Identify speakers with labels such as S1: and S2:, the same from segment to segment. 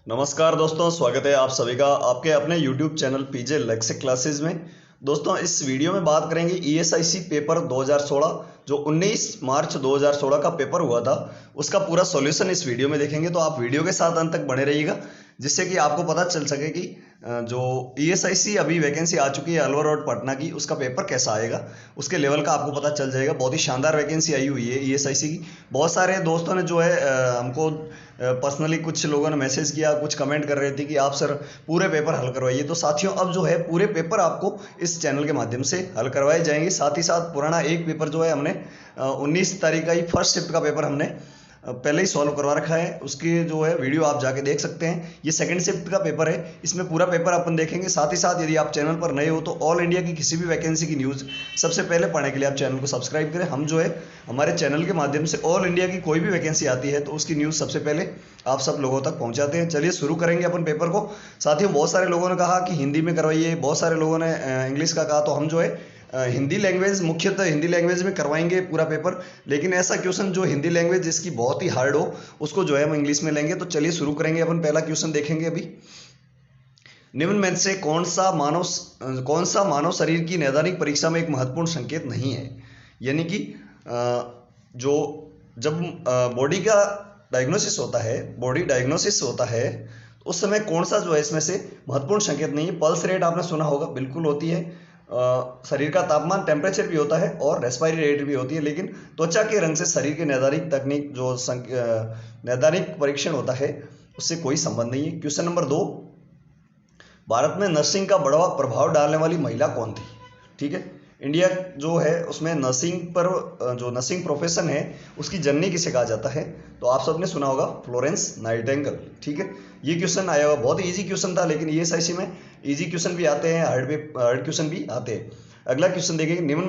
S1: नमस्कार दोस्तों, स्वागत है आप सभी का आपके अपने YouTube चैनल पीजे लेक्सिक क्लासेस में। दोस्तों, इस वीडियो में बात करेंगे ईएसआईसी पेपर 2016 जो 19 मार्च 2016 का पेपर हुआ था, उसका पूरा सॉल्यूशन इस वीडियो में देखेंगे। तो आप वीडियो के साथ अंत तक बने रहिएगा, जिससे कि आपको पता चल सके कि जो ईएसआईसी अभी वैकेंसी आ चुकी है अलवर और पटना की, उसका पेपर कैसा आएगा, उसके लेवल का आपको पता चल जाएगा। बहुत ही शानदार वैकेंसी आई हुई है ईएसआईसी की। बहुत सारे दोस्तों ने जो है हमको पर्सनली कुछ लोगों ने मैसेज किया, कुछ कमेंट कर रहे थे कि आप सर पूरे पेपर हल करवाइए। तो साथियों, अब जो है पूरे पेपर आपको इस चैनल के माध्यम से हल करवाए जाएंगे। साथ ही साथ पुराना एक पेपर जो है हमने 19 तारीख का ही फर्स्ट शिफ्ट का पेपर हमने पहले ही सॉल्व करवा रखा है, उसकी जो है वीडियो आप जाके देख सकते हैं। ये सेकंड शिफ्ट का पेपर है, इसमें पूरा पेपर अपन देखेंगे। साथ ही साथ यदि आप चैनल पर नए हो तो ऑल इंडिया की किसी भी वैकेंसी की न्यूज़ सबसे पहले पढ़ने के लिए आप चैनल को सब्सक्राइब करें। हम जो है हमारे चैनल के माध्यम से ऑल इंडिया की कोई भी वैकेंसी आती है तो उसकी न्यूज़ सबसे पहले आप सब लोगों तक पहुंचाते हैं। चलिए शुरू करेंगे अपन पेपर को। साथियों, बहुत सारे लोगों ने कहा कि हिंदी में करवाइए, बहुत सारे लोगों ने इंग्लिश का कहा, तो हम जो है हिंदी लैंग्वेज, मुख्यतः हिंदी लैंग्वेज में करवाएंगे पूरा पेपर। लेकिन ऐसा क्वेश्चन जो हिंदी लैंग्वेज जिसकी बहुत ही हार्ड हो, उसको जो है हम इंग्लिश में लेंगे। तो चलिए शुरू करेंगे। अपन पहला क्वेश्चन देखेंगे अभी। निम्न में से कौन सा मानव शरीर की नैदानिक परीक्षा में एक महत्वपूर्ण संकेत नहीं है? यानी कि जो जब बॉडी का बॉडी डायग्नोसिस होता है, तो उस समय कौन सा जो है इसमें से महत्वपूर्ण संकेत नहीं है? पल्स रेट आपने सुना होगा, बिल्कुल होती है। शरीर का तापमान, टेम्परेचर भी होता है और रेस्पिरेटरी रेट भी होती है। लेकिन त्वचा के रंग से शरीर की नैदानिक तकनीक जो नैदानिक परीक्षण होता है, उससे कोई संबंध नहीं है। क्वेश्चन नंबर 2, भारत में नर्सिंग का बड़ा प्रभाव डालने वाली महिला कौन थी? ठीक है, इंडिया जो है उसमें नर्सिंग पर जो नर्सिंग प्रोफेशन है उसकी जननी किसे कहा जाता है? तो आप सबने सुना होगा फ्लोरेंस नाइटिंगेल। ठीक है, ये क्वेश्चन आया हुआ, बहुत इजी क्वेश्चन था, लेकिन ईएसआईसी में इजी क्वेश्चन भी आते हैं, हार्ड क्वेश्चन भी आते हैं। अगला क्वेश्चन देखिए, निम्न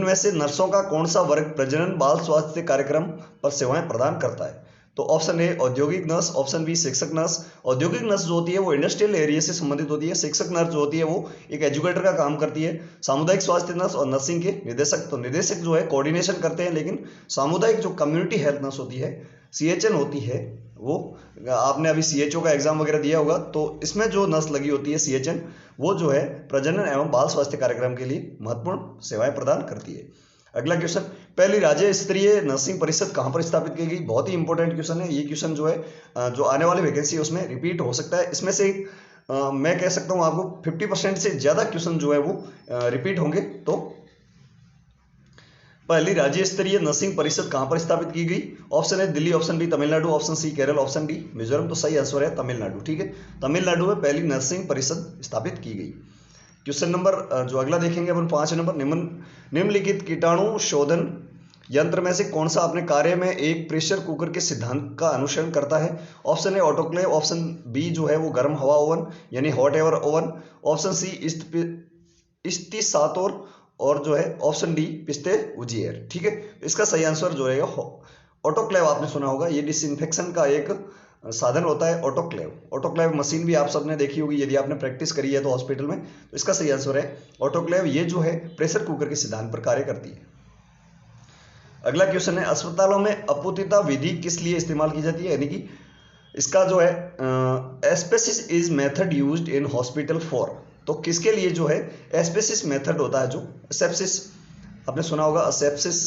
S1: में से नर्सों का कौन सा वर्ग प्रजनन बाल स्वास्थ्य कार्यक्रम पर सेवाएं प्रदान करता है? तो ऑप्शन ए औद्योगिक नर्स, ऑप्शन बी शिक्षक नर्स। औद्योगिक नर्स जो होती है वो इंडस्ट्रियल एरिया से संबंधित होती है। शिक्षक नर्स जो होती है वो एक एजुकेटर का काम करती है। सामुदायिक स्वास्थ्य नर्स और नर्सिंग के निदेशक, तो निदेशक जो है कोऑर्डिनेशन करते हैं। लेकिन सामुदायिक जो कम्युनिटी हेल्थ नर्स होती है, सीएचएन होती है, वो आपने अभी सीएचओ का एग्जाम वगैरह दिया होगा, तो इसमें जो नर्स लगी होती है सीएचएन, वो जो है प्रजनन एवं बाल स्वास्थ्य कार्यक्रम के लिए महत्वपूर्ण सेवाएं प्रदान करती है। अगला क्वेश्चन, पहली राज्य स्तरीय नर्सिंग परिषद कहां पर स्थापित की गई? बहुत ही इंपॉर्टेंट क्वेश्चन है ये। क्वेश्चन जो है जो आने वाली वैकेंसी है उसमें रिपीट हो सकता है। इसमें से मैं कह सकता हूं आपको 50% से ज्यादा क्वेश्चन जो है वो रिपीट होंगे। तो पहली राज्य स्तरीय नर्सिंग परिषद कहां पर स्थापित की गई? ऑप्शन है Delhi, option B Tamil Nadu, option C Kerala, option D Mizoram. तो सही आंसर है तमिलनाडु। ठीक है, तमिलनाडु में पहली नर्सिंग परिषद स्थापित की गई। क्वेश्चन नंबर जो अगला देखेंगे अपन 5 नंबर, निम्नलिखित कीटाणु शोधन यंत्र में से कौन सा अपने कार्य में एक प्रेशर कुकर के सिद्धांत का अनुसरण करता है? Option A autoclave, option B जो है वो गर्म हवा ओवन यानी hot air oven, option C इस्तीसातोर, और जो है ऑप्शन डी पिस्ते उजिएर। ठीक है, इसका सही आंसर जो रहेगा ऑटोक्लेव। आपने सुना होगा, ये डिसइंफेक्शन का एक साधन होता है ऑटोक्लेव। ऑटोक्लेव मशीन भी आप सबने देखी होगी यदि आपने प्रैक्टिस करी है तो हॉस्पिटल में। तो इसका सही आंसर है ऑटोक्लेव। ये जो है प्रेशर कुकर के सिद्धांत पर कार्य करती है। अगला क्वेश्चन है, अस्पतालों में अपूर्णता विधि किस लिए इस्तेमाल की जाती है? यानी कि इसका जो है asepsis is method used in hospital for, तो किसके लिए जो है एस्पेसिस मेथड होता है? जो असेप्सिस, आपने सुना होगा असेप्सिस,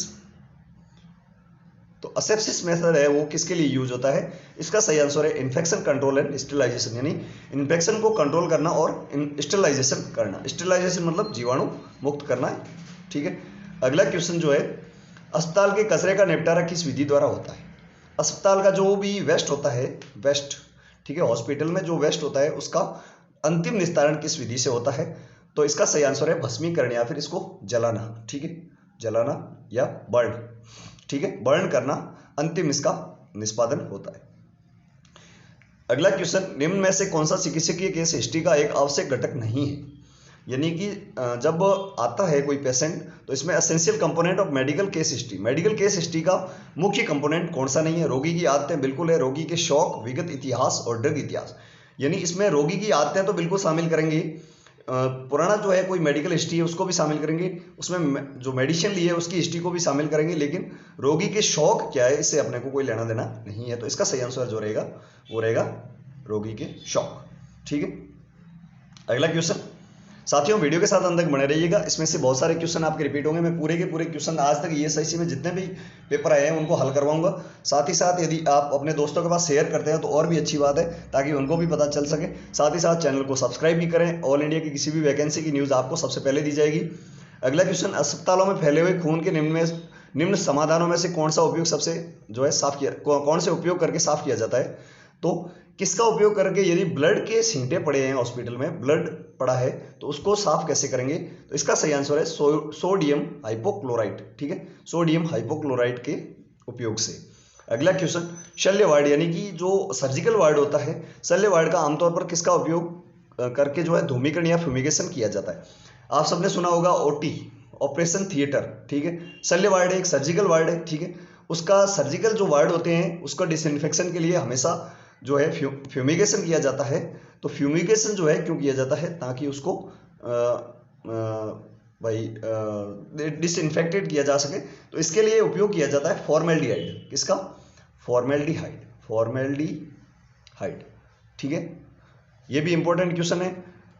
S1: तो असेप्सिस मेथड है वो किसके लिए यूज होता है? इसका सही आंसर है इन्फेक्शन कंट्रोल एंड स्टेरिलाइजेशन, यानी इन्फेक्शन को कंट्रोल करना और स्टेरिलाइजेशन करना। स्टेरिलाइजेशन मतलब जीवाणु मुक्त करना है। ठीक है, अगला क्वेश्चन जो है, अस्पताल के कचरे का निपटारा किस विधि द्वारा होता है? अस्पताल का जो भी वेस्ट होता है, वेस्ट, ठीक है, हॉस्पिटल में जो वेस्ट होता है उसका अंतिम निस्तारण किस विधि से होता है? तो इसका सही आंसर है भस्मीकरण या फिर इसको जलाना। ठीक है, जलाना या बर्न। ठीक है, बर्न करना अंतिम इसका निष्पादन होता है। अगला क्वेश्चन, निम्न में से कौन सा चिकित्सकीय केस हिस्ट्री का एक आवश्यक घटक नहीं है? यानी कि जब आता है कोई पेशेंट तो इसमें essential component of medical case history, medical case history का मुख्य कंपोनेंट कौन सा नहीं है? रोगी की आदतें बिल्कुल है, रोगी के शौक, विगत इतिहास और ड्रग इतिहास, यानी इसमें रोगी की आदतें तो बिल्कुल शामिल करेंगे। पुराना जो है कोई मेडिकल हिस्ट्री है उसको भी शामिल करेंगे, उसमें जो मेडिसिन ली है उसकी हिस्ट्री को भी शामिल करेंगे, लेकिन रोगी के शौक क्या है इससे अपने को कोई लेना देना नहीं है। तो इसका सही आंसर जो रहेगा वो रहेगा रोगी के शौक। ठीक है, अगला क्वेश्चन। साथियों वीडियो के साथ अंत तक बने रहिएगा, इसमें से बहुत सारे क्वेश्चन आपके रिपीट होंगे। मैं पूरे के पूरे क्वेश्चन आज तक ईएसआईसी में जितने भी पेपर आए हैं उनको हल करवाऊंगा। साथ ही साथ यदि आप अपने दोस्तों के पास शेयर करते हैं तो और भी अच्छी बात है, ताकि उनको भी पता चल सके। साथ ही साथ चैनल को सब्सक्राइब भी करें, ऑल इंडिया की किसी भी वैकेंसी की न्यूज़ आपको सबसे पहले दी जाएगी। अगला क्वेश्चन, अस्पतालों में फैले हुए खून के निम्न समाधानों में से कौन सा उपयोग सबसे जो है साफ किया, कौन से उपयोग करके साफ किया जाता है? तो किसका उपयोग करके, यदि ब्लड के छींटे पड़े हैं हॉस्पिटल में, ब्लड पड़ा है तो उसको साफ कैसे करेंगे? तो इसका सही आंसर है सोडियम हाइपोक्लोराइड। ठीक है, सोडियम हाइपोक्लोराइड के उपयोग से। अगला क्वेश्चन, शल्य वार्ड यानी कि जो सर्जिकल वार्ड होता है, शल्य वार्ड का आमतौर पर किसका उपयोग करके जो है धूमीकरण या फ्यूमिगेशन किया जाता है? आप सबने सुना होगा ओटी, ऑपरेशन थिएटर। ठीक है, शल्य वार्ड एक सर्जिकल वार्ड है। ठीक है, उसका सर्जिकल जो वार्ड होते हैं उसका डिसइंफेक्शन के लिए हमेशा जो है फ्यूमिगेशन किया जाता है। तो फ्यूमिगेशन जो है क्यों किया जाता है? ताकि उसको डिसइंफेक्टेड किया जा सके। तो इसके लिए उपयोग किया जाता है फॉर्मेल्डिहाइड। किसका? फॉर्मेल्डिहाइड। ठीक है, ये भी इंपॉर्टेंट क्वेश्चन है।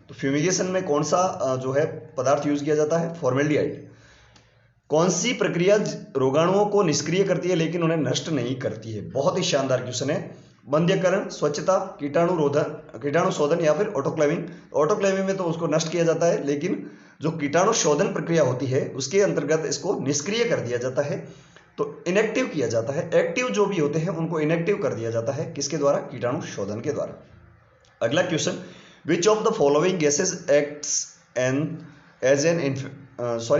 S1: तो फ्यूमिगेशन में कौन सा जो है पदार्थ यूज किया जाता है? फॉर्मेल्डिहाइड। कौन सी प्रक्रिया रोगाणुओं को निष्क्रिय करती है लेकिन उन्हें नष्ट नहीं करती है? बहुत ही शानदार क्वेश्चन है। बंध्यकरण, स्वच्छता, कीटाणु शोधन या फिर ऑटोक्लेविंग। ऑटोक्लेविंग में तो उसको नष्ट किया जाता है, लेकिन जो कीटाणु शोधन प्रक्रिया होती है उसके अंतर्गत इसको निष्क्रिय कर दिया जाता है। तो इनएक्टिव किया जाता है। एक्टिव जो भी होते हैं उनको इनएक्टिव कर दिया जाता है। किसके द्वारा? कीटाणु शोधन के द्वारा। अगला question, which of the following gases acts as an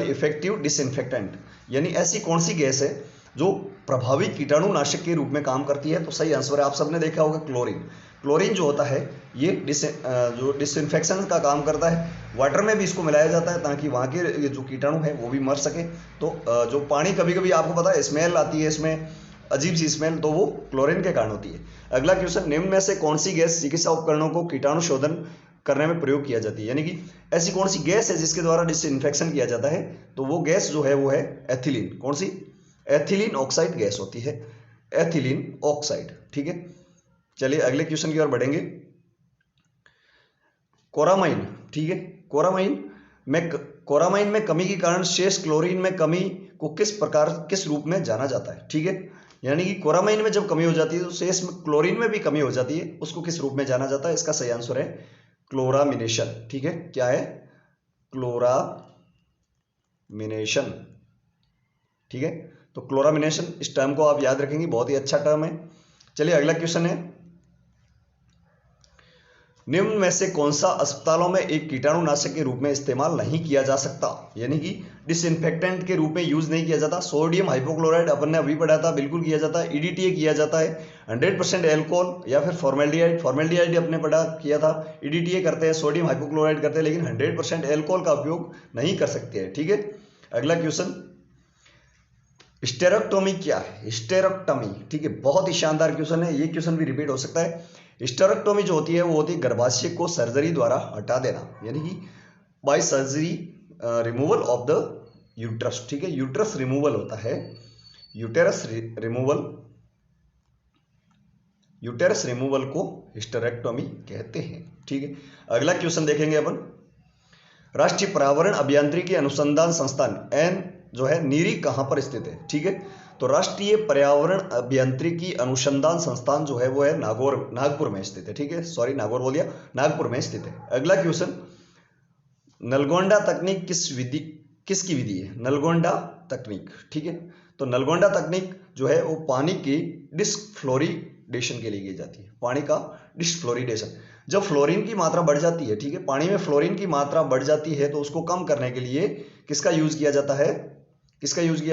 S1: effective disinfectant? यानी ऐसी कौन सी गैस है जो प्रभावी कीटाणुनाशक के रूप में काम करती है? तो सही आंसर है, आप सबने देखा होगा, क्लोरीन। क्लोरीन जो होता है ये जो डिसइंफेक्शन का काम करता है। वाटर में भी इसको मिलाया जाता है ताकि वहाँ के जो कीटाणु है वो भी मर सके। तो जो पानी कभी कभी आपको पता है स्मेल आती है इसमें, अजीब सी स्मेल, तो वो क्लोरीन के कारण होती है। अगला क्वेश्चन, निम्न में से कौन सी गैस चिकित्सा उपकरणों को कीटाणु शोधन करने में प्रयोग किया जाती है? यानी कि ऐसी कौन सी गैस है जिसके द्वारा डिसइंफेक्शन किया जाता है? तो वो गैस जो है वो है एथिलीन। कौन सी? एथिलीन ऑक्साइड गैस होती है, एथिलीन ऑक्साइड। ठीक है, चलिए अगले क्वेश्चन की ओर बढ़ेंगे। कोरामाइन। ठीक है, कोरामाइन में कमी के कारण शेष क्लोरीन में कमी को किस रूप में जाना जाता है? ठीक है, यानी कि कोरामाइन में जब कमी हो जाती है तो शेष में क्लोरीन में भी कमी हो जाती है, उसको किस रूप में जाना जाता है? इसका सही आंसर है क्लोरामिनेशन। ठीक है, क्या है? क्लोरामिनेशन। ठीक है, तो क्लोरामिनेशन, इस टर्म को आप याद रखेंगे, बहुत ही अच्छा टर्म है। चलिए अगला क्वेश्चन है, निम्न में से कौन सा अस्पतालों में एक कीटाणुनाशक के रूप में इस्तेमाल नहीं किया जा सकता? यानी कि डिसइंफेक्टेंट के रूप में यूज नहीं किया जाता। सोडियम हाइपोक्लोराइड अपन ने अभी पढ़ा था, बिल्कुल किया जाता है। ईडीटीए किया जाता है। 100% एल्कोहल या फिर फॉर्मेल्डिहाइड अपने पढ़ा किया था। ईडीटीए करते हैं, सोडियम हाइपोक्लोराइड करते हैं, लेकिन 100% एल्कोहल का उपयोग नहीं कर सकते हैं। ठीक है, अगला क्वेश्चन, स्टेरेक्टोमी क्या है? स्टेरेक्टोमी, ठीक है, बहुत ही शानदार क्वेश्चन है। ये क्वेश्चन भी रिपीट हो सकता है। स्टेरेक्टोमी जो होती है वो होती है गर्भाशय को सर्जरी द्वारा हटा देना, यानी कि by surgery removal of the uterus. ठीक है, यूट्रस रिमूवल होता है, यूटेरस रिमूवल को हिस्टेरेक्टोमी कहते हैं। ठीक है, अगला क्वेश्चन देखेंगे अपन, राष्ट्रीय पर्यावरण अभियांत्रिकी अनुसंधान संस्थान एन जो है नीरी कहां पर स्थित है? ठीक है, तो राष्ट्रीय पर्यावरण अभियांत्रिकी अनुसंधान संस्थान जो है वो है नागपुर में स्थित है। ठीक है, सॉरी नागौर बोल दिया, नागपुर में स्थित है। अगला क्वेश्चन, नलगोंडा तकनीक किसकी विधि है? नलगोंडा तकनीक। ठीक है, तो नलगोंडा तकनीक जो है वो पानी की डिस्फ्लोरिडेशन के लिए की जाती है। पानी का डिस्फ्लोरिडेशन, जब फ्लोरीन की मात्रा बढ़ जाती है, ठीक है, पानी में फ्लोरीन की मात्रा बढ़ जाती है तो उसको कम करने के लिए किसका यूज किया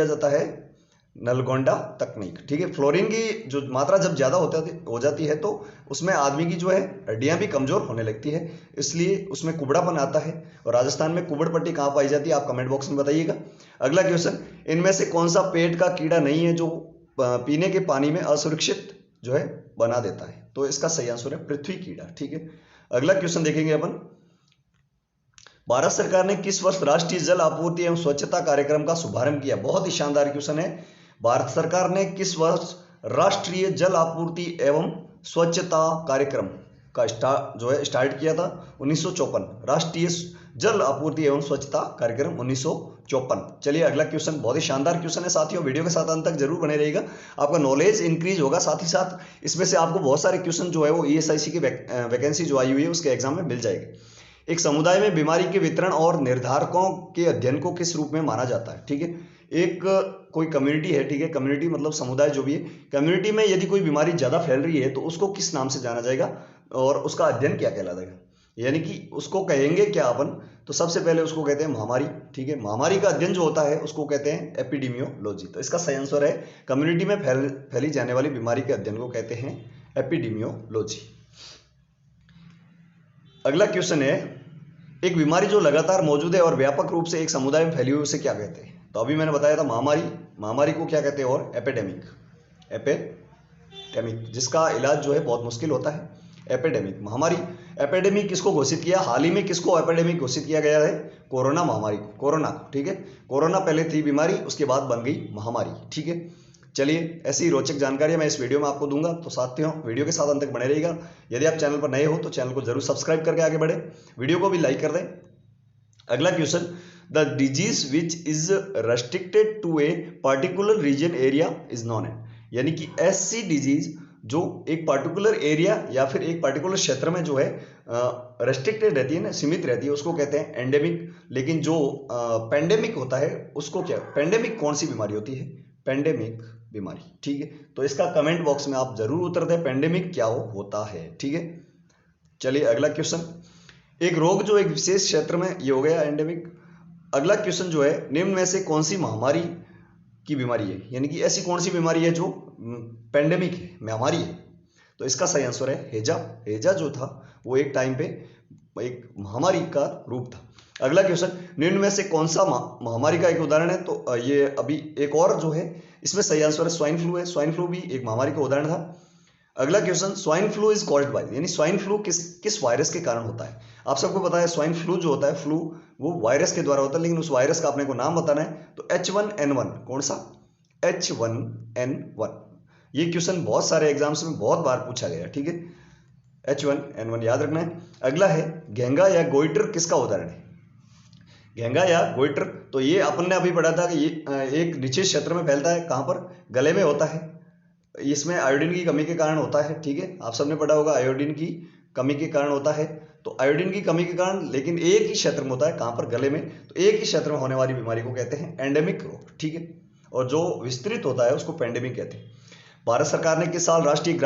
S1: जाता है? नलगोंडा तकनीक। ठीक है, फ्लोरीन की जो मात्रा जब ज्यादा हो जाती है तो उसमें आदमी की जो है हड्डियां भी कमजोर होने लगती है, इसलिए उसमें कुबड़ापन आता है। और राजस्थान में कुबड़ पट्टी कहाँ पाई जाती है? आप कमेंट बॉक्स में बताइएगा। अगला क्वेश्चन, इनमें से कौन सा पेट का कीड़ा नहीं है जो पीने के पानी में असुरक्षित जो है बना देता है? तो इसका सही आंसर है पृथ्वी कीड़ा। ठीक है, अगला क्वेश्चन देखेंगे अपन, भारत सरकार ने किस वर्ष राष्ट्रीय जल आपूर्ति एवं स्वच्छता कार्यक्रम का शुभारंभ किया? बहुत ही शानदार क्वेश्चन है। भारत सरकार ने किस वर्ष राष्ट्रीय जल आपूर्ति एवं स्वच्छता कार्यक्रम का स्टार्ट किया था? 1954। राष्ट्रीय जल आपूर्ति एवं स्वच्छता कार्यक्रम 1954। चलिए अगला क्वेश्चन, बहुत ही शानदार क्वेश्चन है साथियों, वीडियो के साथ अंत तक जरूर बने रहिएगा, आपका नॉलेज इंक्रीज होगा। साथ ही साथ इसमें से आपको बहुत सारे क्वेश्चन जो है वो ईएसआईसी की वैकेंसी जो आई हुई है उसके एग्जाम में मिल जाएगी। एक समुदाय में बीमारी के वितरण और निर्धारकों के अध्ययन को किस रूप में माना जाता है? ठीक है, एक कोई कम्युनिटी है, ठीक है, कम्युनिटी मतलब समुदाय जो भी है, कम्युनिटी में यदि कोई बीमारी ज्यादा फैल रही है तो उसको किस नाम से जाना जाएगा और उसका अध्ययन क्या कहलाएगा, यानी कि उसको कहेंगे क्या अपन? तो सबसे पहले उसको कहते हैं महामारी। ठीक है, महामारी का अध्ययन जो होता है उसको कहते हैं एपिडेमियोलॉजी। तो इसका सही आंसर है कम्युनिटी में फैली जाने वाली बीमारी के अध्ययन को कहते हैं एपिडेमियोलॉजी। अगला क्वेश्चन है, एक बीमारी जो लगातार मौजूद है और व्यापक रूप से एक समुदाय में फैली हुई उसे क्या कहते हैं? तो अभी मैंने बताया था महामारी, महामारी को क्या कहते हैं? और एपिडेमिक, एपिडेमिक जिसका इलाज जो है बहुत मुश्किल होता है, एपिडेमिक महामारी। एपिडेमिक किसको घोषित किया? हाल ही में किसको एपिडेमिक घोषित किया गया है? कोरोना महामारी को, कोरोना। ठीक है, कोरोना पहले थी बीमारी, उसके बाद बन गई महामारी। ठीक है, चलिए ऐसी रोचक जानकारी मैं इस वीडियो में आपको दूंगा, तो साथियों वीडियो के साथ अंत तक बने रहिएगा। यदि आप चैनल पर नए हो तो चैनल को जरूर सब्सक्राइब करके आगे बढ़े, वीडियो को भी लाइक कर दें। अगला question, the disease which is restricted to a particular region area is known an, यानी कि ऐसी डिजीज जो एक पर्टिकुलर एरिया या फिर एक पर्टिकुलर क्षेत्र में जो है रेस्ट्रिक्टेड रहती है ना, सीमित रहती है, उसको कहते हैं एंडेमिक। लेकिन जो पेंडेमिक होता है उसको क्या, पेंडेमिक कौन सी बीमारी होती है? पेंडेमिक बीमारी। ठीक है, तो इसका कमेंट बॉक्स में आप जरूर उत्तर दें, पेंडेमिक क्या होता है। ठीक है, चलिए अगला क्वेश्चन, एक रोग जो एक विशेष क्षेत्र में, ये हो गया एंडेमिक। अगला क्वेश्चन जो है, निम्न में से कौन सी महामारी की बीमारी है, यानी कि ऐसी कौन सी बीमारी है जो पेंडेमिक है, महामारी है? तो इसका सही आंसर है हैजा। हैजा जो था वो एक टाइम पे एक महामारी का रूप था। अगला क्वेश्चन, निम्न में से कौन सा महामारी का एक उदाहरण है? तो ये अभी एक और जो है इसमें सही आंसर है स्वाइन फ्लू है। स्वाइन फ्लू भी एक महामारी का उदाहरण था। अगला question, swine flu is called by, यानी स्वाइन फ्लू किस वायरस के कारण होता है? आप सबको पता है स्वाइन फ्लू जो होता है, फ्लू वो वायरस के द्वारा होता है, लेकिन उस वायरस का अपने को नाम बताना है। तो H1N1, कौन सा? H1N1। ये क्वेश्चन बहुत सारे एग्जाम्स में बहुत बार पूछा गया। ठीक है, H1N1 याद रखना है। अगला है, घेंगा या गोइटर किसका उदाहरण है? घेंगा या गोइटर, तो ये अपन ने अभी पढ़ा था कि ये एक निश्चित क्षेत्र में फैलता है, कहां पर? गले में होता है। इसमें आयोडीन की कमी के कारण होता है। ठीक है, आप सबने पढ़ा होगा आयोडीन की कमी के कारण होता है। तो आयोडीन की कमी के कारण, लेकिन एक ही क्षेत्र में होता है, कहां पर? गले में। तो एक ही क्षेत्र में होने वाली बीमारी को कहते हैं एंडेमिक रोग। ठीक है, और जो विस्तृत होता है उसको पेंडेमिक कहते हैं। भारत सरकार ने किस साल राष्ट्रीय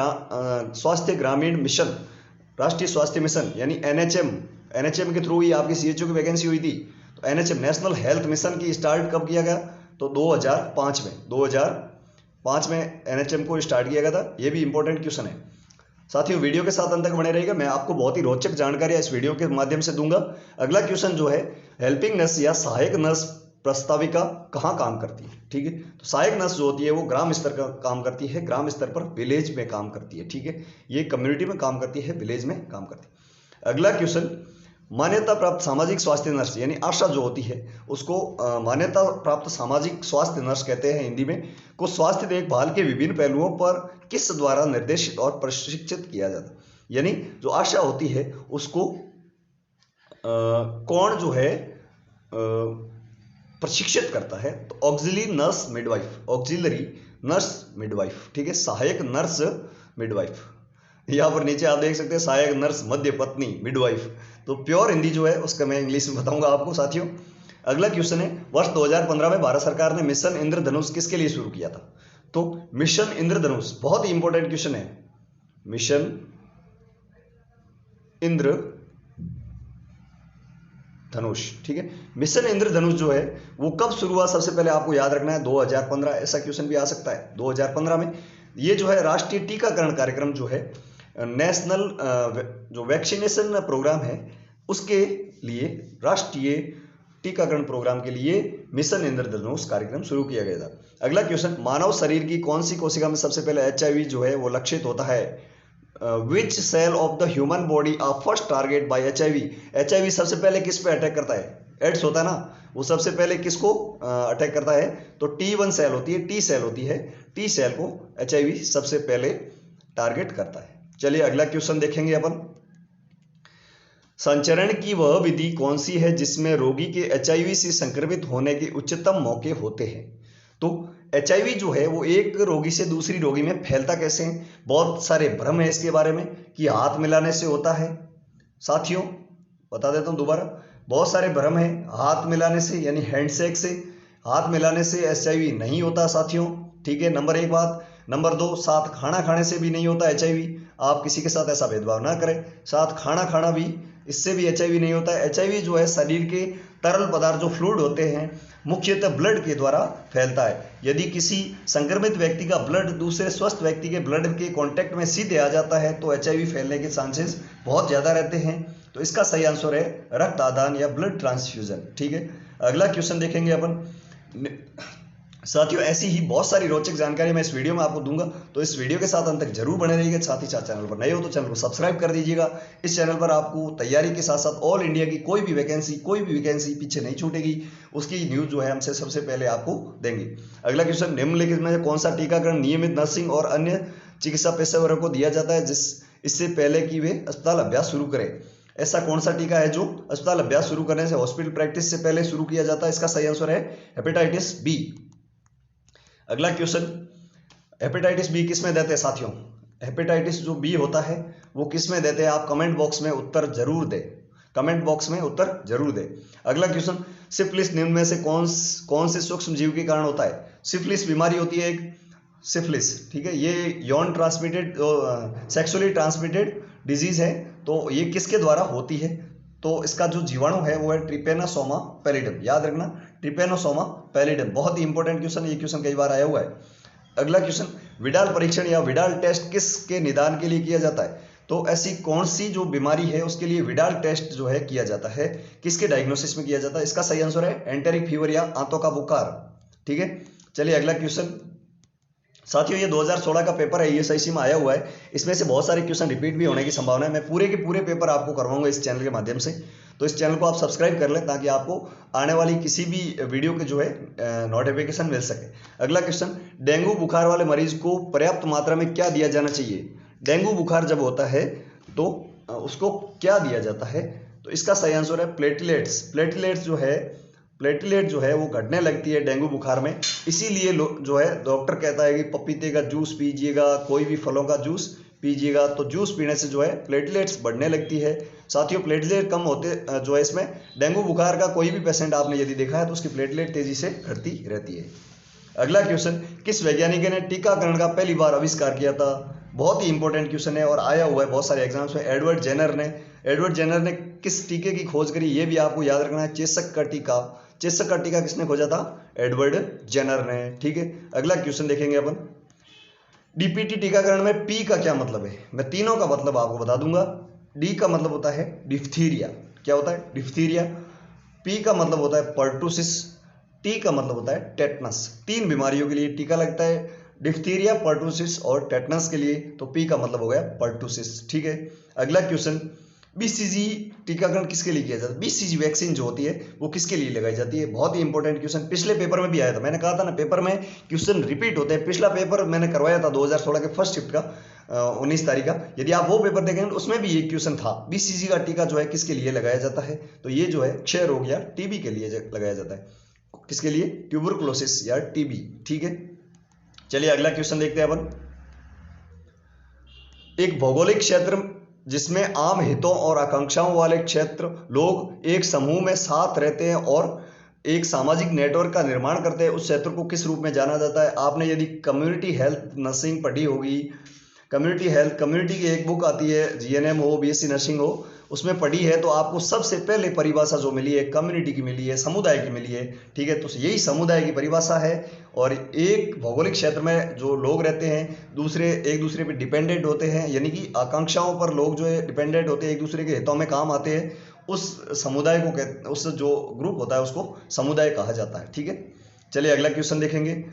S1: स्वास्थ्य ग्रामीण मिशन, राष्ट्रीय स्वास्थ्य मिशन यानी एनएचएम के थ्रू ही आपकी सीएचओ की वैकेंसी हुई थी। तो एनएचएम नेशनल हेल्थ मिशन की स्टार्ट कब किया गया? तो 2005 में, 2005 में एनएचएम को स्टार्ट किया गया था। ये भी इंपॉर्टेंट क्वेश्चन है साथियों, वीडियो के साथ अंत तक बने रहिएगा, मैं आपको बहुत ही रोचक जानकारी इस वीडियो के माध्यम से दूंगा। अगला क्वेश्चन जो है, हेल्पिंग नर्स या सहायक नर्स प्रस्ताविका कहाँ काम करती है? ठीक है, तो सहायक नर्स जो होती है वो ग्राम स्तर का काम करती है, ग्राम स्तर पर विलेज में काम करती है। ठीक है, ये कम्युनिटी में काम करती है, विलेज में काम करती है। अगला क्वेश्चन, मान्यता प्राप्त सामाजिक स्वास्थ्य नर्स यानी आशा जो होती है उसको मान्यता प्राप्त सामाजिक स्वास्थ्य नर्स कहते हैं हिंदी में, को स्वास्थ्य देखभाल के विभिन्न पहलुओं पर किस द्वारा निर्देशित और प्रशिक्षित किया जाता है? यानी जो आशा होती है उसको कौन जो है प्रशिक्षित करता है? तो auxiliary nurse midwife, auxiliary nurse midwife. ठीक है, सहायक नर्स मिडवाइफ। यहाँ पर नीचे आप देख सकते हैं सहायक नर्स मध्य पत्नी मिडवाइफ। तो प्योर हिंदी जो है उसका मैं इंग्लिश में बताऊंगा आपको साथियों। अगला क्वेश्चन है, वर्ष 2015 में भारत सरकार ने मिशन इंद्रधनुष किसके लिए शुरू किया था? तो मिशन इंद्रधनुष बहुत ही इंपॉर्टेंट क्वेश्चन है, मिशन इंद्रधनुष। ठीक है, मिशन इंद्रधनुष जो है वो कब शुरू हुआ? सबसे पहले आपको याद रखना है 2015, ऐसा क्वेश्चन भी आ सकता है 2015 में। ये जो है राष्ट्रीय टीकाकरण कार्यक्रम जो है, नेशनल जो वैक्सीनेशन प्रोग्राम है उसके लिए, राष्ट्रीय टीकाकरण प्रोग्राम के लिए मिशन इंद्रधनुष कार्यक्रम शुरू किया गया था। अगला क्वेश्चन, मानव शरीर की कौन सी कोशिका में सबसे पहले HIV जो है वो लक्षित होता है? Which cell of the human body are first target by HIV। HIV सबसे पहले किस पे अटैक करता है? एड्स होता है ना, वो सबसे पहले किसको अटैक करता है? तो T1 सेल होती है, T सेल होती है, T सेल को HIV सबसे पहले टारगेट करता है। चलिए अगला क्वेश्चन देखेंगे अपन। संचरण की वह विधि कौन सी है जिसमें रोगी के HIV से संक्रमित होने के उच्चतम मौके होते हैं? तो HIV जो है वो एक रोगी से दूसरी रोगी में फैलता कैसे है? बहुत सारे भ्रम है इसके बारे में कि हाथ मिलाने से होता है। साथियों बता देता हूँ दोबारा, बहुत सारे भ्रम है। हाथ मिलाने से यानी हैंडशेक से, हाथ मिलाने से HIV नहीं होता साथियों, ठीक है, नंबर 1 बात। नंबर 2, साथ खाना खाने से भी नहीं होता HIV। आप किसी के साथ ऐसा भेदभाव ना करें, साथ खाना खाना भी, इससे भी HIV नहीं होता है। HIV जो है शरीर के तरल पदार्थ जो फ्लूइड होते हैं मुख्यतः ब्लड के द्वारा फैलता है। यदि किसी संक्रमित व्यक्ति का ब्लड दूसरे स्वस्थ व्यक्ति के ब्लड के कांटेक्ट में सीधे आ जाता है तो HIV फैलने के चांसेस बहुत ज़्यादा रहते हैं। तो इसका सही आंसर है रक्त आदान या ब्लड ट्रांसफ्यूजन, ठीक है। अगला क्वेश्चन देखेंगे अपन। साथियों ऐसी ही बहुत सारी रोचक जानकारी मैं इस वीडियो में आपको दूंगा, तो इस वीडियो के साथ अंत तक जरूर बने रहिएगा। साथ ही साथ चैनल पर नए हो तो चैनल को सब्सक्राइब कर दीजिएगा। इस चैनल पर आपको तैयारी के साथ साथ ऑल इंडिया की कोई भी वैकेंसी पीछे नहीं छूटेगी, उसकी न्यूज जो है हमसे सबसे पहले आपको देंगे। अगला क्वेश्चन, निम्नलिखित में कौन सा टीकाकरण नियमित नर्सिंग और अन्य चिकित्सा पेशेवरों को दिया जाता है इससे पहले कि वे अस्पताल अभ्यास शुरू करें? ऐसा कौन सा टीका है जो अस्पताल अभ्यास शुरू करने से, हॉस्पिटल प्रैक्टिस से पहले शुरू किया जाता है? इसका सही आंसर है हेपेटाइटिस बी। अगला क्वेश्चन, हेपेटाइटिस बी किस में देते हैं साथियों? हेपेटाइटिस जो बी होता है वो किस में देते हैं? आप कमेंट बॉक्स में उत्तर जरूर दें, कमेंट बॉक्स में उत्तर जरूर दें। अगला क्वेश्चन, सिफिलिस निम्न में से कौन से सूक्ष्म जीव के कारण होता है? सिफिलिस बीमारी होती है एक, सिफिलिस, ठीक है, ये यौन ट्रांसमिटेड सेक्सुअली ट्रांसमिटेड डिजीज है। तो ये किसके द्वारा होती है? तो इसका जो जीवाणु है वो है ट्रिपेनोसोमा पैलिडम, याद रखना ट्रिपेनोसोमा पैलिडम, बहुत ही इंपॉर्टेंट क्वेश्चन, ये क्वेश्चन कई बार आया हुआ है। अगला क्वेश्चन, विडाल परीक्षण या विडाल टेस्ट किसके निदान के लिए किया जाता है? तो ऐसी कौन सी जो बीमारी है उसके लिए विडाल टेस्ट जो है किया जाता है, किसके डायग्नोसिस में किया जाता है? इसका सही आंसर है एंटेरिक फीवर या आंतों का बुखार, ठीक है। चलिए अगला क्वेश्चन साथियों, ये 2016 का पेपर है, ESIC में आया हुआ है, इसमें से बहुत सारे क्वेश्चन रिपीट भी होने की संभावना है। मैं पूरे के पूरे पेपर आपको करवाऊंगा इस चैनल के माध्यम से, तो इस चैनल को आप सब्सक्राइब कर लें ताकि आपको आने वाली किसी भी वीडियो के जो है नोटिफिकेशन मिल सके। अगला क्वेश्चन, डेंगू बुखार वाले मरीज को पर्याप्त मात्रा में क्या दिया जाना चाहिए? डेंगू बुखार जब होता है तो उसको क्या दिया जाता है? तो इसका सही आंसर है प्लेटलेट्स। प्लेटलेट जो है वो घटने लगती है डेंगू बुखार में, इसीलिए जो है डॉक्टर कहता है कि पपीते का जूस पीजिएगा, कोई भी फलों का जूस पीजिएगा, तो जूस पीने से जो है प्लेटलेट्स बढ़ने लगती है। साथियों प्लेटलेट कम होते जो है इसमें डेंगू बुखार का कोई भी पेशेंट आपने यदि देखा है तो उसकी प्लेटलेट तेजी से घटती रहती है। अगला क्वेश्चन, किस वैज्ञानिक ने टीकाकरण का पहली बार आविष्कार किया था? बहुत ही इंपॉर्टेंट क्वेश्चन है और आया हुआ है बहुत सारे एग्जाम्स में। एडवर्ड जेनर ने किस टीके की खोज करी? ये भी आपको याद रखना है, चेचक का टीका किसने खोजा था? एडवर्ड जेनर ने, ठीक है। अगला क्वेश्चन देखेंगे अपन, DPT टीकाकरण में P का क्या मतलब है? मैं तीनों का मतलब आपको बता दूंगा। D का मतलब होता है डिफ्थीरिया, क्या होता है? डिफ्थीरिया। P का मतलब होता है पर्टुसिस, T का मतलब होता है टेटनस। 3 बीमारियों के लिए टीका लगता है, डिफ्थीरिया, पर्टुसिस और टेटनस के लिए, तो P का मतलब हो गया पर्टुसिस, ठीक है। अगला क्वेश्चन, BCG टीकाकरण किसके लिए किया जाता है? BCG वैक्सीन जो होती है वो किसके लिए लगाई जाती है? बहुत ही इंपॉर्टेंट क्वेश्चन, पिछले पेपर में भी आया था। मैंने कहा था ना पेपर में क्वेश्चन रिपीट होते हैं। पिछला पेपर मैंने करवाया था 2016 के फर्स्ट शिफ्ट का 19 तारीख का, यदि आप वो पेपर देखेंगे तो उसमें भी ये क्वेश्चन था, BCG का टीका जो है किसके लिए लगाया जाता है? तो ये जो है क्षय रोग या TB के लिए लगाया जाता है। किसके लिए? ट्यूबरकुलोसिस या TB, ठीक है। चलिए अगला क्वेश्चन देखते हैं अपन। एक भौगोलिक क्षेत्र जिसमें आम हितों और आकांक्षाओं वाले क्षेत्र लोग एक समूह में साथ रहते हैं और एक सामाजिक नेटवर्क का निर्माण करते हैं, उस क्षेत्र को किस रूप में जाना जाता है? आपने यदि कम्युनिटी हेल्थ नर्सिंग पढ़ी होगी, कम्युनिटी की एक बुक आती है, GNM हो, BSc नर्सिंग हो, उसमें पढ़ी है, तो आपको सबसे पहले परिभाषा जो मिली है कम्युनिटी की मिली है, समुदाय की मिली है, ठीक है। तो यही समुदाय की परिभाषा है। और एक भौगोलिक क्षेत्र में जो लोग रहते हैं एक दूसरे पे डिपेंडेंट होते हैं, यानी कि आकांक्षाओं पर लोग जो है डिपेंडेंट होते हैं, एक दूसरे के हितों में काम आते हैं, उस समुदाय को उस जो ग्रुप होता है उसको समुदाय कहा जाता है, ठीक है। चलिए अगला क्वेश्चन देखेंगे।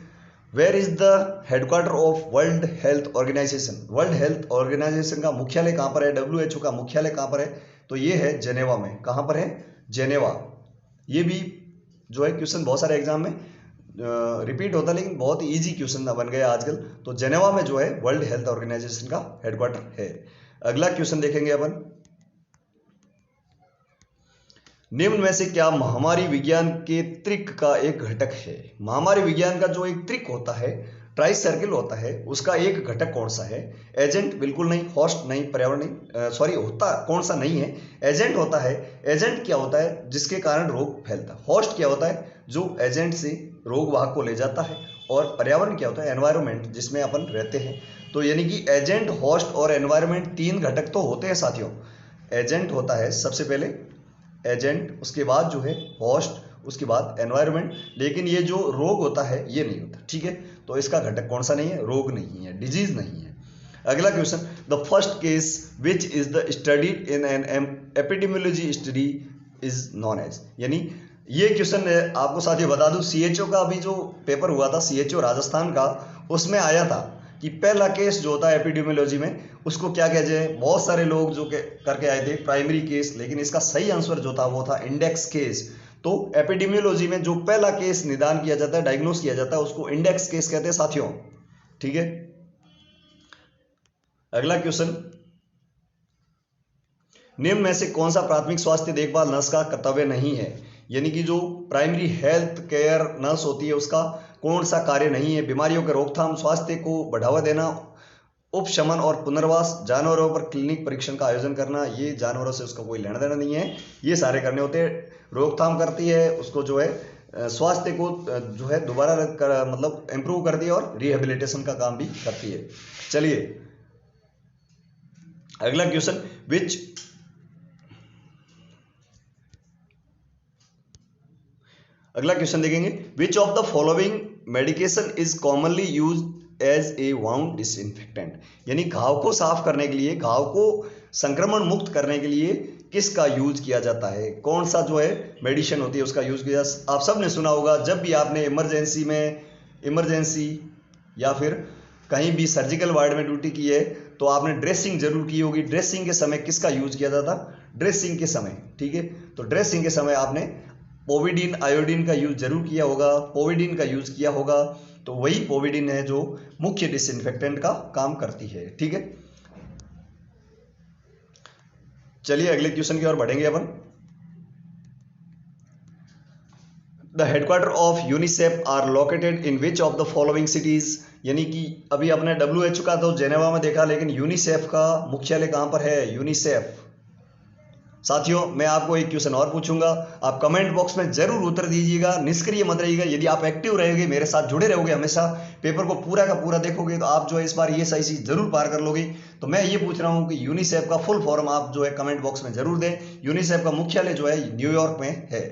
S1: Where is the headquarter of World Health Organization? World Health Organization का मुख्यालय कहाँ पर है? WHO का मुख्यालय कहाँ पर है? तो ये है जेनेवा में। कहाँ पर है? जेनेवा। ये भी जो है क्वेश्चन बहुत सारे एग्जाम में रिपीट होता है, लेकिन बहुत इजी क्वेश्चन बन गया आजकल। तो जेनेवा में जो है वर्ल्ड हेल्थ ऑर्गेनाइजेशन का हेडक्वार्टर है। अगला क्वेश्चन देखेंगे अपन, निम्न में से क्या महामारी विज्ञान के त्रिक का एक घटक है? महामारी विज्ञान का जो एक त्रिक होता है, ट्राई सर्किल होता है, उसका एक घटक कौन सा है? एजेंट बिल्कुल नहीं, होस्ट नहीं, पर्यावरण नहीं, सॉरी होता कौन सा नहीं है? एजेंट होता है। एजेंट क्या होता है? जिसके कारण रोग फैलता है। होस्ट क्या होता है? जो एजेंट से रोग वाहक को ले जाता है। और पर्यावरण क्या होता है? एनवायरमेंट, जिसमें अपन रहते हैं। तो यानी कि एजेंट, होस्ट और एनवायरमेंट तीन घटक तो होते हैं साथियों। एजेंट होता है सबसे पहले, एजेंट, उसके बाद जो है होस्ट, उसके बाद एनवायरनमेंट, लेकिन ये जो रोग होता है ये नहीं होता। ठीक है, तो इसका घटक कौन सा नहीं है? रोग नहीं है, डिजीज नहीं है। अगला question, the first case which is the studied in an epidemiology study is known as, यानी ये क्वेश्चन आपको साथियों बता दूं, CHO का अभी जो पेपर हुआ था, CHO राजस्थान का, उसमें आया था कि पहला केस जो होता है एपिडेमियोलॉजी में, उसको क्या कहते हैं? बहुत सारे लोग जो करके आए थे प्राइमरी केस, लेकिन इसका सही आंसर जो था वो था इंडेक्स केस। तो एपिडेमियोलॉजी में जो पहला केस निदान किया जाता है, डायग्नोस किया जाता है, उसको इंडेक्स केस कहते हैं साथियों। ठीक है, अगला क्वेश्चन, निम्न में से कौन सा प्राथमिक स्वास्थ्य देखभाल नर्स का कर्तव्य नहीं है? यानी कि जो प्राइमरी हेल्थ केयर नर्स होती है उसका कौन सा कार्य नहीं है? बीमारियों के रोकथाम, स्वास्थ्य को बढ़ावा देना, उपशमन और पुनर्वास, जानवरों पर क्लिनिक परीक्षण का आयोजन करना, ये जानवरों से उसका कोई लेना देना नहीं है, ये सारे करने होते हैं। रोकथाम करती है, उसको जो है स्वास्थ्य को जो है दोबारा मतलब इम्प्रूव करती है, और रिहेबिलिटेशन का काम भी करती है। चलिए अगला क्वेश्चन, अगला क्वेश्चन देखेंगे, which of the following medication is commonly use as a wound disinfectant, यानी घाव को साफ करने के लिए, घाव को संक्रमण मुक्त करने के लिए किसका यूज किया जाता है? कौन सा जो है मेडिसिन होती है उसका यूज किया? आप सब ने सुना होगा, जब भी आपने इमरजेंसी या फिर कहीं भी सर्जिकल वार्ड में ड्यूटी की है तो आपने ड्रेसिंग जरूर की होगी। ड्रेसिंग के समय किसका यूज किया जाता? ड्रेसिंग के समय। ठीक है, तो ड्रेसिंग के समय आपने पोविडीन, आयोडीन का यूज जरूर किया होगा, पोविडीन का यूज किया होगा। तो वही पोविडीन है जो मुख्य डिसइंफेक्टेंट का काम करती है। ठीक है, चलिए अगले क्वेश्चन की ओर बढ़ेंगे अपन। The headquarter of UNICEF are located in which of the following cities, यानी कि अभी अपने WHO का तो जेनेवा में देखा, लेकिन यूनिसेफ का मुख्यालय कहां पर है? यूनिसेफ। साथियों मैं आपको एक क्वेश्चन और पूछूंगा, आप कमेंट बॉक्स में जरूर उत्तर दीजिएगा, निष्क्रिय मत रहिएगा। यदि आप एक्टिव रहेंगे, मेरे साथ जुड़े रहोगे, हमेशा पेपर को पूरा का पूरा देखोगे, तो आप जो है इस बार ESIC जरूर पार कर लोगे। तो मैं ये पूछ रहा हूं कि यूनिसेफ का फुल फॉर्म आप जो है कमेंट बॉक्स में जरूर दें। यूनिसेफ का मुख्यालय जो है न्यूयॉर्क में है।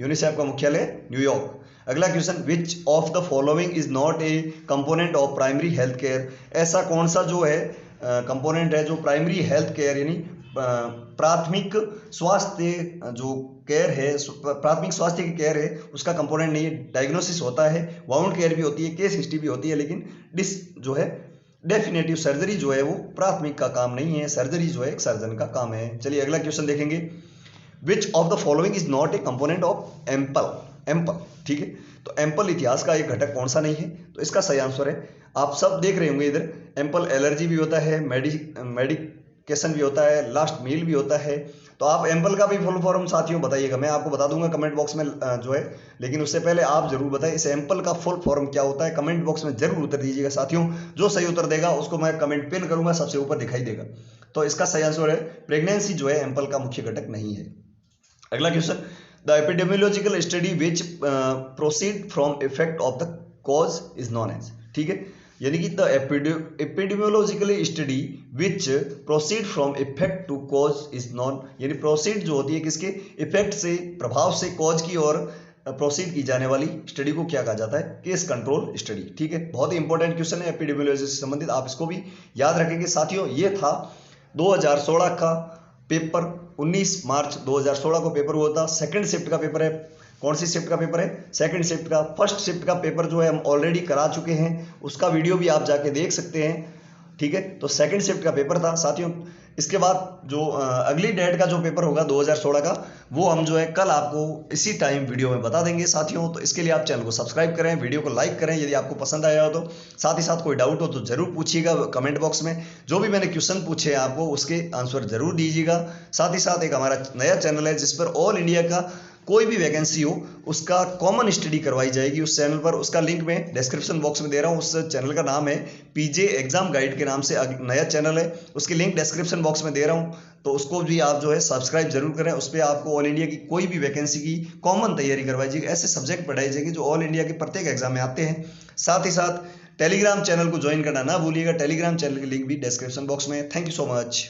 S1: यूनिसेफ का मुख्यालय न्यूयॉर्क। अगला question, which of the following is not a component of primary health care, ऐसा कौन सा जो है कंपोनेंट है जो प्राइमरी हेल्थ केयर यानी प्राथमिक स्वास्थ्य जो केयर है, प्राथमिक स्वास्थ्य की केयर है, उसका कंपोनेंट नहीं है? डायग्नोसिस होता है, वाउंड केयर भी होती है, केस हिस्ट्री भी होती है, लेकिन जो है डेफिनेटिव सर्जरी जो है वो प्राथमिक का काम नहीं है। सर्जरी जो है एक सर्जन का काम है। चलिए अगला क्वेश्चन देखेंगे, which of the following is not a component of ample. ठीक है, तो एम्पल इतिहास का एक घटक कौन सा नहीं है? तो इसका सही आंसर है, आप सब देख रहे होंगे इधर, एम्पल एलर्जी भी होता है, मेडिकेशन भी होता है, लास्ट मील भी होता है। तो आप एम्पल का भी फुल फॉर्म साथियों बताइएगा, मैं आपको बता दूंगा कमेंट बॉक्स में जो है, लेकिन उससे पहले आप जरूर बताएं इस एम्पल का फुल फॉर्म क्या होता है। कमेंट बॉक्स में जरूर उत्तर दीजिएगा साथियों, जो सही उत्तर देगा उसको मैं कमेंट पिन करूंगा, सबसे ऊपर दिखाई देगा। तो इसका सही आंसर है प्रेगनेंसी जो है एम्पल का मुख्य घटक नहीं है। अगला question, the epidemiological study which proceed from effect of the cause is known as. ठीक है, यानी कि the epidemiological study which proceed from effect to cause is known, यानी प्रोसीड जो होती है किसके? इफेक्ट से, प्रभाव से कॉज की ओर प्रोसीड की जाने वाली स्टडी को क्या कहा जाता है? Case control study. ठीक है, बहुत ही इंपॉर्टेंट क्वेश्चन है एपिडेमियोलॉजी से संबंधित, आप इसको भी याद रखेंगे साथियों। ये था 2016 का पेपर, 19 मार्च 2016 को पेपर हुआ था, सेकंड शिफ्ट का पेपर है। कौन सी शिफ्ट का पेपर है? सेकंड शिफ्ट का। फर्स्ट शिफ्ट का पेपर जो है हम ऑलरेडी करा चुके हैं, उसका वीडियो भी आप जाके देख सकते हैं। ठीक है, तो सेकंड शिफ्ट का पेपर था साथियों। इसके बाद जो अगली डेट का जो पेपर होगा 2016 का, वो हम जो है कल आपको इसी टाइम वीडियो में बता देंगे साथियों। तो इसके लिए आप चैनल को सब्सक्राइब करें, वीडियो को लाइक करें यदि आपको पसंद आया हो तो। साथ ही साथ कोई डाउट हो तो जरूर पूछिएगा कमेंट बॉक्स में। जो भी मैंने क्वेश्चन पूछे हैं आपको उसके आंसर जरूर दीजिएगा। साथ ही साथ एक हमारा नया चैनल है जिस पर ऑल इंडिया का कोई भी वैकेंसी हो उसका कॉमन स्टडी करवाई जाएगी उस चैनल पर। उसका लिंक मैं डिस्क्रिप्शन बॉक्स में दे रहा हूँ। उस चैनल का नाम है पीजे एग्जाम गाइड के नाम से नया चैनल है, उसकी लिंक डिस्क्रिप्शन बॉक्स में दे रहा हूँ। तो उसको भी आप जो है सब्सक्राइब जरूर करें। उस पर आपको ऑल इंडिया की कोई भी वैकेंसी की कॉमन तैयारी करवाई जाएगी, ऐसे सब्जेक्ट पढ़ाई जाएगी जो ऑल इंडिया के प्रत्येक एग्जाम में आते हैं। साथ ही साथ टेलीग्राम चैनल को ज्वाइन करना ना भूलिएगा। टेलीग्राम चैनल की लिंक भी डिस्क्रिप्शन बॉक्स में है। Thank you so much.